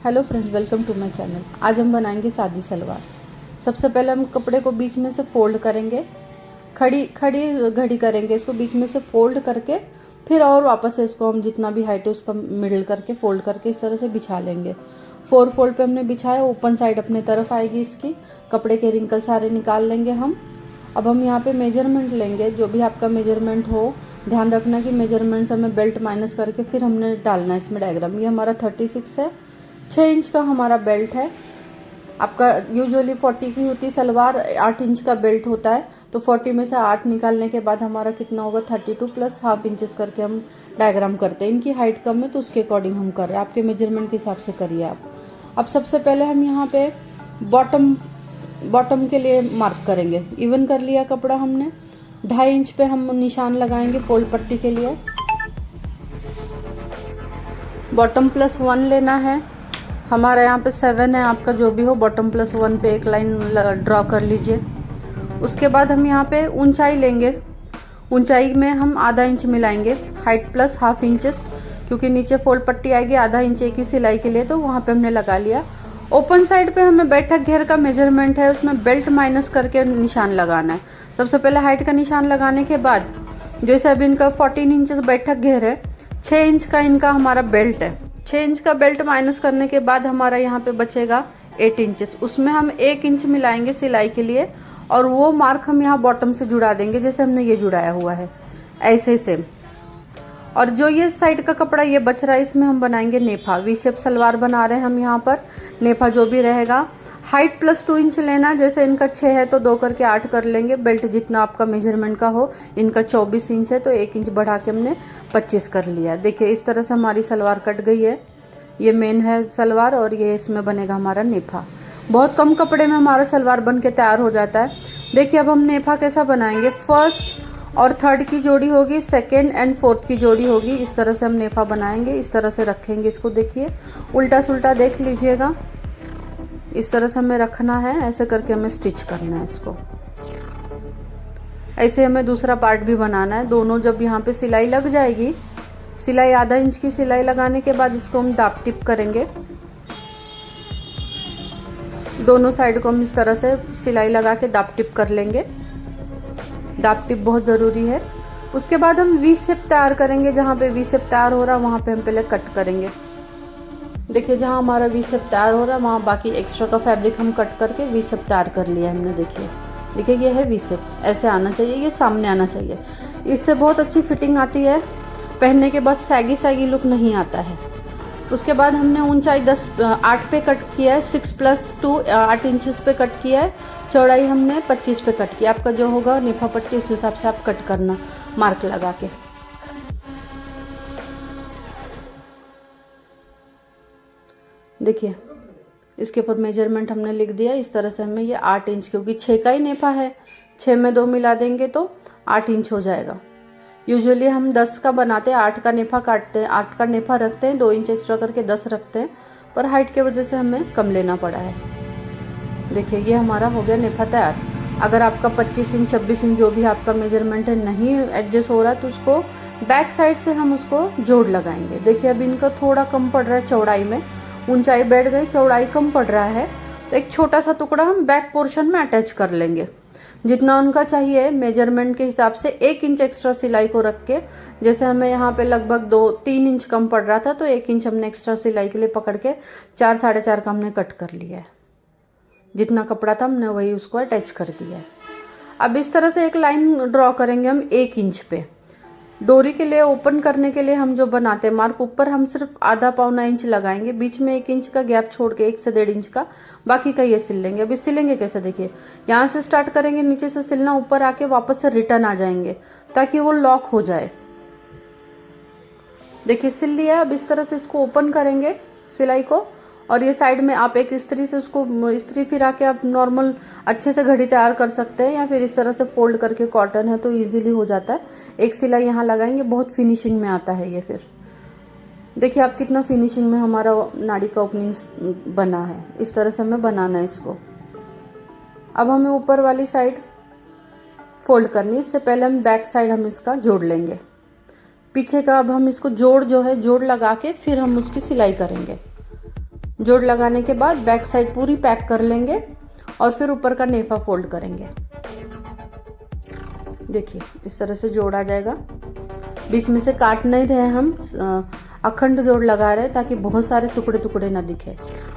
Hello friends, welcome to my channel. आज हम बनाएंगे सादी सलवार। सबसे पहले हम कपड़े को बीच में से फोल्ड करेंगे, खड़ी खड़ी घड़ी करेंगे इसको बीच में से फोल्ड करके, फिर और वापस से इसको हम जितना भी हाइट है उसका मिडिल करके फोल्ड करके इस तरह से बिछा लेंगे। 4 फोल्ड पे हमने बिछाया, ओपन साइड अपने तरफ आएगी इसकी। कपड़े के रिंकल सारे निकाल लेंगे हम। अब हम यहाँ पे मेजरमेंट लेंगे, जो भी आपका मेजरमेंट हो। ध्यान रखना कि मेजरमेंट से हमें बेल्ट माइनस करके फिर हमने डालना है इसमें डायग्राम। ये हमारा 36 है, 6 इंच का हमारा बेल्ट है। आपका यूजुअली 40 की होती सलवार, 8 इंच का बेल्ट होता है, तो 40 में से 8 निकालने के बाद हमारा कितना होगा 32 प्लस हाफ इंचेस करके हम डायग्राम करते हैं। इनकी हाइट कम है तो उसके अकॉर्डिंग हम कर रहे हैं, आपके मेजरमेंट के हिसाब से करिए आप। अब सबसे पहले हम यहाँ पे बॉटम के लिए मार्क करेंगे। इवन कर लिया कपड़ा हमने, 2.5 इंच पे हम निशान लगाएंगे फोल्ड पट्टी के लिए। बॉटम +1 लेना है, हमारा यहाँ पे 7 है, आपका जो भी हो। बॉटम +1 पे एक लाइन ड्रॉ कर लीजिए। उसके बाद हम यहाँ पे ऊंचाई लेंगे। ऊंचाई में हम ½ इंच मिलाएंगे, हाइट प्लस हाफ इंचेस, क्योंकि नीचे फोल्ड पट्टी आएगी ½ इंच एक ही सिलाई के लिए, तो वहां पे हमने लगा लिया। ओपन साइड पे हमें बैठक घेर का मेजरमेंट है, उसमें बेल्ट माइनस करके निशान लगाना है। सबसे पहले हाइट का निशान लगाने के बाद, जैसे अभी इनका 14 इंचेस बैठक घेर है, 6 इंच का इनका हमारा बेल्ट है। 6 इंच का बेल्ट माइनस करने के बाद हमारा यहाँ पे बचेगा 8 इंचेस। उसमें हम 1 इंच मिलाएंगे सिलाई के लिए, और वो मार्क हम यहाँ बॉटम से जुड़ा देंगे, जैसे हमने ये जुड़ाया हुआ है ऐसे सेम। और जो ये साइड का कपड़ा ये बच रहा है, इसमें हम बनाएंगे नेफा। वी शेप सलवार बना रहे हैं हम यहाँ पर। नेफा जो भी रहेगा, हाइट +2 इंच लेना। जैसे इनका 6 है तो 2 करके 8 कर लेंगे। बेल्ट जितना आपका मेजरमेंट का हो, इनका 24 इंच है तो 1 इंच बढ़ा के हमने 25 कर लिया। देखिए इस तरह से हमारी सलवार कट गई है। ये मेन है सलवार, और ये इसमें बनेगा हमारा नेफा। बहुत कम कपड़े में हमारा सलवार बन के तैयार हो जाता है। देखिए अब हम नेफा कैसा बनाएंगे। 1st और 3rd की जोड़ी होगी, 2nd एंड 4th की जोड़ी होगी। इस तरह से हम नेफा बनाएंगे, इस तरह से रखेंगे इसको। देखिए उल्टा सुल्टा देख लीजिएगा, इस तरह से हमें रखना है। ऐसे करके हमें स्टिच करना है इसको। ऐसे हमें दूसरा पार्ट भी बनाना है। दोनों जब यहाँ पे सिलाई लग जाएगी, सिलाई ½ इंच की सिलाई लगाने के बाद इसको हम दाप टिप करेंगे। दोनों साइड को हम इस तरह से सिलाई लगा के दाप टिप कर लेंगे। दाप टिप बहुत जरूरी है। उसके बाद हम वी शेप तैयार करेंगे। जहाँ पे वी शेप तैयार हो रहा है वहां पे हम पहले कट करेंगे। देखिए जहाँ हमारा वी शेप तैयार हो रहा है वहां बाकी एक्स्ट्रा का फैब्रिक हम कट करके वी शेप तैयार कर लिया हमने। देखिए ये है वी शेप, ऐसे आना चाहिए, ये सामने आना चाहिए। इससे बहुत अच्छी फिटिंग आती है, पहनने के बाद सैगी सैगी लुक नहीं आता है। उसके बाद हमने ऊंचाई 8 पे कट किया है, 6 + 2 8 इंचेस पे कट किया है। चौड़ाई हमने 25 पे कट किया। आपका जो होगा नेफा पट्टी उस हिसाब से आप कट करना, मार्क लगा के। देखिए इसके ऊपर मेजरमेंट हमने लिख दिया। इस तरह से हमें ये 8 इंच, क्योंकि 6 का ही नेफा है, 6 में 2 मिला देंगे तो 8 इंच हो जाएगा। यूजुअली हम 10 का बनाते हैं, 8 का नेफा काटते हैं, 8 का नेफा रखते हैं, 2 इंच एक्स्ट्रा करके 10 रखते हैं, पर हाइट की वजह से हमें कम लेना पड़ा है। देखिए ये हमारा हो गया नेफा तैयार। अगर आपका 25 इंच 26 इंच जो भी आपका मेजरमेंट है नहीं एडजस्ट हो रहा है, तो उसको बैक साइड से हम उसको जोड़ लगाएंगे। देखिए अभी इनका थोड़ा कम पड़ रहा है चौड़ाई में, ऊंचाई बैठ गई, चौड़ाई कम पड़ रहा है, तो एक छोटा सा टुकड़ा हम बैक पोर्शन में अटैच कर लेंगे। जितना उनका चाहिए मेजरमेंट के हिसाब से 1 इंच एक्स्ट्रा सिलाई को रख के, जैसे हमें यहाँ पे लगभग 2-3 इंच कम पड़ रहा था, तो 1 इंच हमने एक्स्ट्रा सिलाई के लिए पकड़ के 4 साढ़े 4 का हमने कट कर लिया है। जितना कपड़ा था हमने वही उसको अटैच कर दिया है। अब इस तरह से एक लाइन ड्रॉ करेंगे हम 1 इंच पे। डोरी के लिए ओपन करने के लिए हम जो बनाते हैं मार्क, ऊपर हम सिर्फ ½ इंच लगाएंगे, बीच में 1 इंच का गैप छोड़ के 1 से 1.5 इंच का, बाकी का ये सिल लेंगे। अभी सिलेंगे कैसे, देखिए यहाँ से स्टार्ट करेंगे, नीचे से सिलना, ऊपर आके वापस से रिटर्न आ जाएंगे ताकि वो लॉक हो जाए। देखिए सिल लिया। अब इस तरह से इसको ओपन करेंगे सिलाई को, और ये साइड में आप एक इस्त्री से उसको इस्त्री फिरा के आप नॉर्मल अच्छे से घड़ी तैयार कर सकते हैं, या फिर इस तरह से फोल्ड करके, कॉटन है तो इजीली हो जाता है। एक सिलाई यहाँ लगाएंगे, बहुत फिनिशिंग में आता है ये। फिर देखिए आप कितना फिनिशिंग में हमारा नाड़ी का ओपनिंग बना है। इस तरह से हमें बनाना है इसको। अब हमें ऊपर वाली साइड फोल्ड करनी, इससे पहले हम बैक साइड हम इसका जोड़ लेंगे पीछे का। अब हम इसको जोड़ जो है जोड़ लगा के फिर हम उसकी सिलाई करेंगे। जोड़ लगाने के बाद बैक साइड पूरी पैक कर लेंगे और फिर ऊपर का नेफा फोल्ड करेंगे। देखिए इस तरह से जोड़ आ जाएगा। बीच में से काट नहीं रहे हम, अखंड जोड़ लगा रहे हैं ताकि बहुत सारे टुकड़े टुकड़े ना दिखे।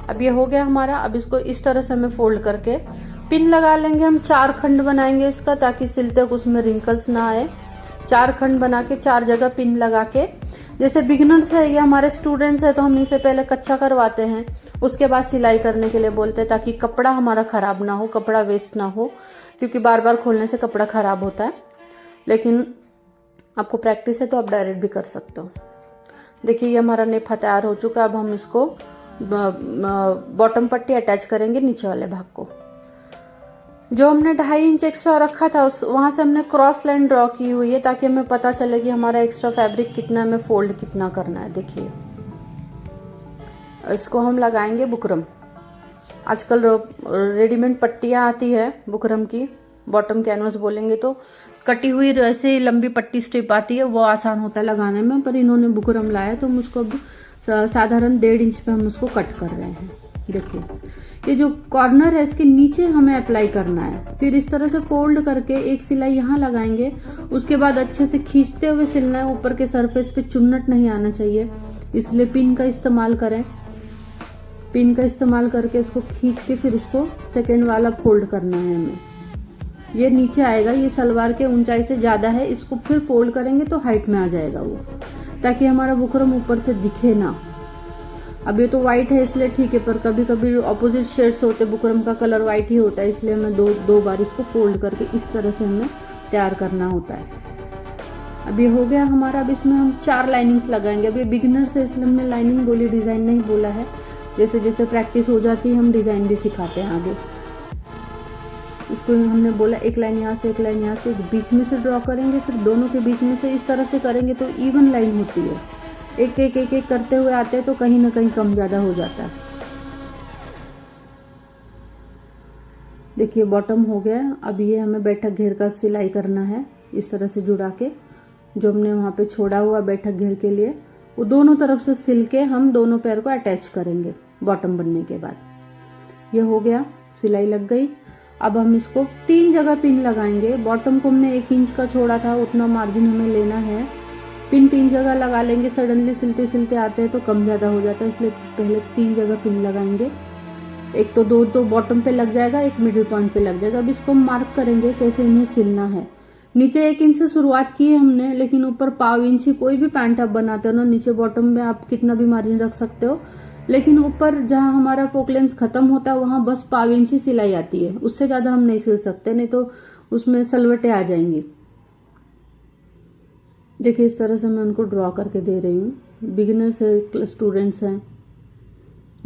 अब ये हो गया हमारा। अब इसको इस तरह से हमें फोल्ड करके पिन लगा लेंगे। हम 4 खंड बनाएंगे इसका, ताकि सिलते वक्त उसमें रिंकल्स ना आए। 4 खंड बना के 4 जगह पिन लगा के, जैसे बिगिनर्स है या हमारे स्टूडेंट्स है तो हम इनसे पहले कच्चा करवाते हैं, उसके बाद सिलाई करने के लिए बोलते हैं, ताकि कपड़ा हमारा खराब ना हो, कपड़ा वेस्ट ना हो, क्योंकि बार बार खोलने से कपड़ा खराब होता है। लेकिन आपको प्रैक्टिस है तो आप डायरेक्ट भी कर सकते हो। देखिए ये हमारा नेफा तैयार हो चुका है। अब हम इसको बॉटम पट्टी अटैच करेंगे नीचे वाले भाग को। जो हमने 2.5 इंच एक्स्ट्रा रखा था वहां से हमने क्रॉस लाइन ड्रॉ की हुई है, ताकि हमें पता चले कि हमारा एक्स्ट्रा फैब्रिक कितना है, हमें फोल्ड कितना करना है। देखिए इसको हम लगाएंगे बुकरम। आजकल रेडीमेड पट्टियां आती है बुकरम की, बॉटम कैनवस बोलेंगे तो, कटी हुई ऐसे लंबी पट्टी स्ट्रिप आती है, वो आसान होता है लगाने में, पर इन्होंने बुकरम लाया तो हम उसको अब साधारण 1.5 इंच पे हम उसको कट कर रहे हैं। देखिए ये जो कॉर्नर है इसके नीचे हमें अप्लाई करना है। फिर इस तरह से फोल्ड करके एक सिलाई यहाँ लगाएंगे, उसके बाद अच्छे से खींचते हुए सिलना है। ऊपर के सरफेस पे चुन्नट नहीं आना चाहिए, इसलिए पिन का इस्तेमाल करें। पिन का इस्तेमाल करके इसको खींच के फिर उसको सेकेंड वाला फोल्ड करना है हमें। ये नीचे आएगा, ये सलवार के ऊंचाई से ज्यादा है, इसको फिर फोल्ड करेंगे तो हाइट में आ जाएगा वो, ताकि हमारा बुकरम ऊपर से दिखे ना। अब ये तो व्हाइट है इसलिए ठीक है, पर कभी कभी ऑपोजिट शेड्स होते, बुकरम का कलर व्हाइट ही होता है, इसलिए हमें दो बार इसको फोल्ड करके इस तरह से हमें तैयार करना होता है। अब ये हो गया हमारा। अब इसमें हम 4 लाइनिंग्स लगाएंगे। अब ये बिगिनर्स है इसलिए हमने लाइनिंग बोली, डिजाइन नहीं बोला है। जैसे जैसे प्रैक्टिस हो जाती है हम डिजाइन भी सिखाते हैं आगे। इसको हमने बोला एक लाइन यहाँ से, एक लाइन यहाँ से, बीच में से ड्रॉ करेंगे, फिर दोनों के बीच में से इस तरह से करेंगे तो इवन लाइन होती है। एक एक एक एक करते हुए आते हैं तो कहीं ना कहीं कम ज्यादा हो जाता है। देखिए बॉटम हो गया। अब ये हमें बैठक घेर का सिलाई करना है, इस तरह से जुड़ा के जो हमने वहां पे छोड़ा हुआ बैठक घेर के लिए, वो दोनों तरफ से सिल के हम दोनों पैर को अटैच करेंगे बॉटम बनने के बाद। ये हो गया, सिलाई लग गई। अब हम इसको 3 जगह पिन लगाएंगे। बॉटम को हमने 1 इंच का छोड़ा था, उतना मार्जिन हमें लेना है। पिन 3 जगह लगा लेंगे। सडनली सिलते सिलते आते हैं तो कम ज्यादा हो जाता है, इसलिए पहले 3 जगह पिन लगाएंगे। एक तो दो बॉटम पे लग जाएगा, एक मिडिल पॉइंट पे लग जाएगा। अब इसको मार्क करेंगे कैसे इन्हें सिलना है। नीचे 1 इंच से शुरुआत की है हमने, लेकिन ऊपर 1/4 इंच ही, कोई भी पैंट आप बनाते हो ना, नीचे बॉटम में आप कितना भी मार्जिन रख सकते हो, लेकिन ऊपर जहां हमारा फोक लेंथ खत्म होता है वहां बस 1/4 इंच ही सिलाई आती है, उससे ज्यादा हम नहीं सिल सकते, नहीं तो उसमें सलवटें आ जाएंगी। देखिए इस तरह से मैं उनको ड्रॉ करके दे रही हूँ। बिगिनर्स है, स्टूडेंट्स हैं।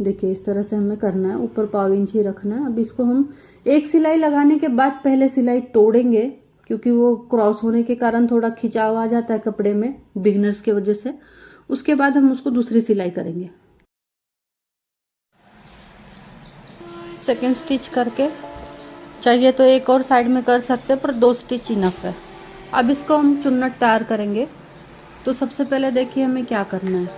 देखिए इस तरह से हमें करना है, ऊपर 1/4 इंच ही रखना है। अब इसको हम एक सिलाई लगाने के बाद पहले सिलाई तोड़ेंगे, क्योंकि वो क्रॉस होने के कारण थोड़ा खिंचाव आ जाता है कपड़े में बिगिनर्स की वजह से। उसके बाद हम उसको दूसरी सिलाई करेंगे। सेकेंड स्टिच करके, चाहिए तो एक और साइड में कर सकते हैं, पर 2 स्टिच इनफ है। अब इसको हम चुन्नट तैयार करेंगे। तो सबसे पहले देखिए हमें क्या करना है।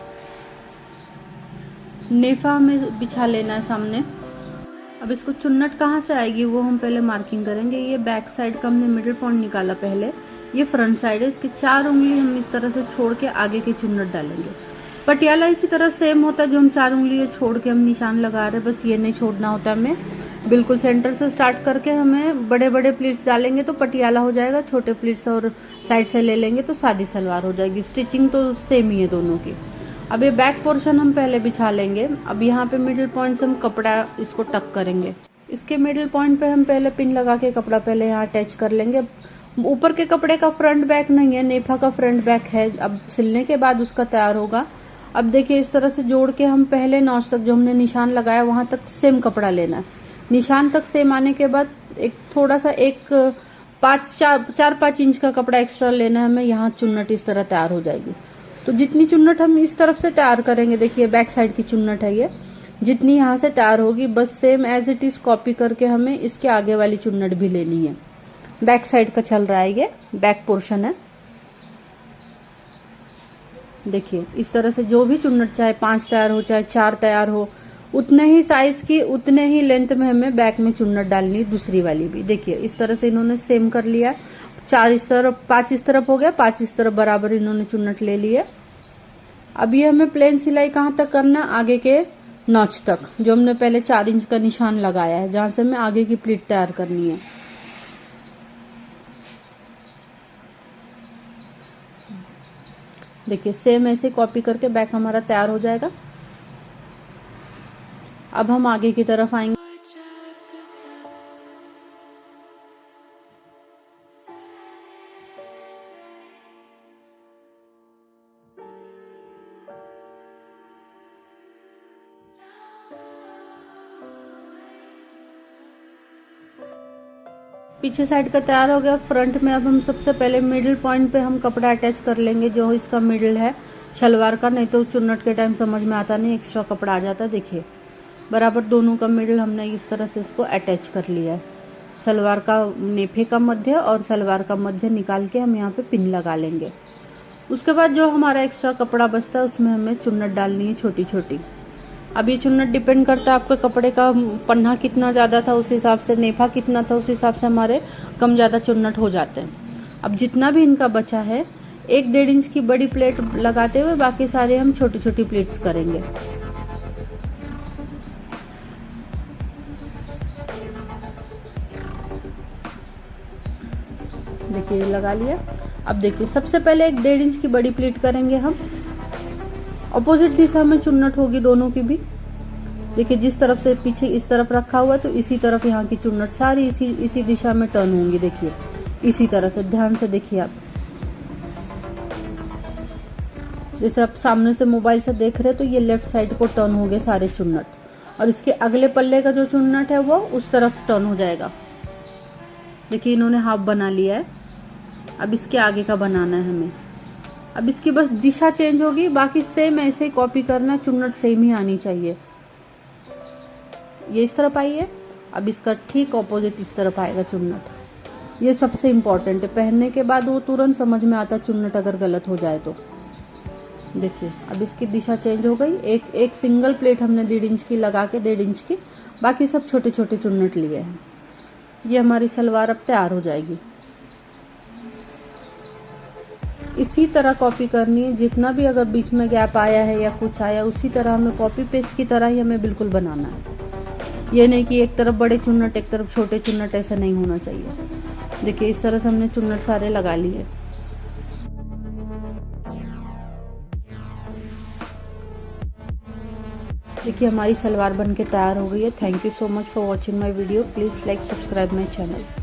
नेफा हमें बिछा लेना है सामने। अब इसको चुन्नट कहाँ से आएगी वो हम पहले मार्किंग करेंगे। ये बैक साइड का हमने मिडिल पॉइंट निकाला पहले, ये फ्रंट साइड है। इसकी 4 उंगली हम इस तरह से छोड़ के आगे की चुन्नट डालेंगे। पटियाला इसी तरह सेम होता है, जो हम 4 उंगली छोड़ के हम निशान लगा रहे हैं, बस ये नहीं छोड़ना होता हमें। बिल्कुल सेंटर से स्टार्ट करके हमें बड़े बड़े प्लीट्स डालेंगे तो पटियाला हो जाएगा, छोटे प्लीट्स और साइड से ले लेंगे तो सादी सलवार हो जाएगी। स्टिचिंग तो सेम ही है दोनों की। अब ये बैक पोर्शन हम पहले बिछा लेंगे। अब यहाँ पे मिडिल पॉइंट से हम कपड़ा इसको टक करेंगे। इसके मिडिल पॉइंट पे हम पहले पिन लगा के कपड़ा पहले यहाँ अटैच कर लेंगे। ऊपर के कपड़े का फ्रंट बैक नहीं है, नेफा का फ्रंट बैक है। अब सिलने के बाद उसका तैयार होगा। अब देखिए इस तरह से जोड़ के हम पहले नॉच तक जो हमने निशान लगाया वहां तक सेम कपड़ा लेना है। निशान तक सेम आने के बाद एक थोड़ा सा 4-5 इंच का कपड़ा एक्स्ट्रा लेना है हमें। यहाँ चुन्नट इस तरह तैयार हो जाएगी। तो जितनी चुन्नट हम इस तरफ से तैयार करेंगे, देखिए बैक साइड की चुन्नट है ये, जितनी यहाँ से तैयार होगी बस same as it is copy करके हमें इसके आगे वाली चुन्नट भी लेनी है। बैक साइड का चल रहा है, ये बैक पोर्शन है। देखिए इस तरह से जो भी चुन्नट चाहे 5 तैयार हो चाहे 4 तैयार हो, उतने ही साइज की उतने ही लेंथ में हमें बैक में चुन्नट डालनी है, दूसरी वाली भी। देखिए इस तरह से इन्होंने सेम कर लिया। 4 इस तरफ 5 इस तरफ हो गया, 5 इस तरफ बराबर इन्होंने चुन्नट ले लिए। अब ये हमें प्लेन सिलाई कहाँ तक करना, आगे के नॉच तक, जो हमने पहले 4 इंच का निशान लगाया है, जहां से हमें आगे की प्लीट तैयार करनी है। देखिए सेम ऐसे कॉपी करके बैक हमारा तैयार हो जाएगा। अब हम आगे की तरफ आएंगे। पीछे साइड का तैयार हो गया। फ्रंट में अब हम सबसे पहले मिडिल पॉइंट पे हम कपड़ा अटैच कर लेंगे, जो इसका मिडिल है शलवार का, नहीं तो चुन्नट के टाइम समझ में आता नहीं, एक्स्ट्रा कपड़ा आ जाता। देखिए बराबर दोनों का मिडिल हमने इस तरह से इसको अटैच कर लिया है। सलवार का नेफे का मध्य और सलवार का मध्य निकाल के हम यहाँ पे पिन लगा लेंगे। उसके बाद जो हमारा एक्स्ट्रा कपड़ा बचता है उसमें हमें चुन्नट डालनी है छोटी छोटी। अब ये चुन्नट डिपेंड करता है आपके कपड़े का पन्ना कितना ज्यादा था, उस हिसाब से नेफा कितना था, उस हिसाब से हमारे कम ज्यादा चुन्नट हो जाते हैं। अब जितना भी इनका बचा है 1-1.5 इंच की बड़ी प्लेट लगाते हुए बाकी सारे हम छोटी छोटी प्लेट्स करेंगे। देखिए लगा लिया। अब देखिए सबसे पहले 1-1.5 इंच की बड़ी प्लेट करेंगे हम। ऑपोजिट दिशा में चुन्नट होगी दोनों की भी। देखिए जिस तरफ से पीछे इस तरफ रखा हुआ है तो इसी तरफ यहाँ की चुन्नट सारी इसी दिशा में टर्न होंगी। देखिए इसी तरह से ध्यान से देखिए आप, जैसे आप सामने से मोबाइल से देख रहे हैं तो ये लेफ्ट साइड को टर्न हो गए सारे चुन्नट, और इसके अगले पल्ले का जो चुन्नट है वो उस तरफ टर्न हो जाएगा। देखिए इन्होंने हाफ बना लिया है। अब इसके आगे का बनाना है हमें। अब इसकी बस दिशा चेंज होगी, बाकी सेम ऐसे ही कॉपी करना है, चुन्नट सेम ही आनी चाहिए। ये इस तरफ आई है, अब इसका ठीक ऑपोजिट इस तरफ आएगा चुन्नट। ये सबसे इम्पोर्टेंट है, पहनने के बाद वो तुरंत समझ में आता चुन्नट अगर गलत हो जाए तो। देखिए अब इसकी दिशा चेंज हो गई। एक सिंगल प्लेट हमने 1.5 इंच की लगा के 1.5 इंच की, बाकी सब छोटे छोटे चुन्नट लिए हैं। ये हमारी सलवार अब तैयार हो जाएगी। इसी तरह कॉपी करनी है, जितना भी अगर बीच में गैप आया है या कुछ आया, उसी तरह हमें कॉपी पेस्ट की तरह ही हमें बिल्कुल बनाना है। ये नहीं कि एक तरफ बड़े चुन्नट एक तरफ छोटे चुन्नट, ऐसा नहीं होना चाहिए। देखिए इस तरह से हमने चुन्नट सारे लगा लिए। देखिए हमारी सलवार बनके तैयार हो गई है। Thank you so much for watching my video. Please like subscribe my channel.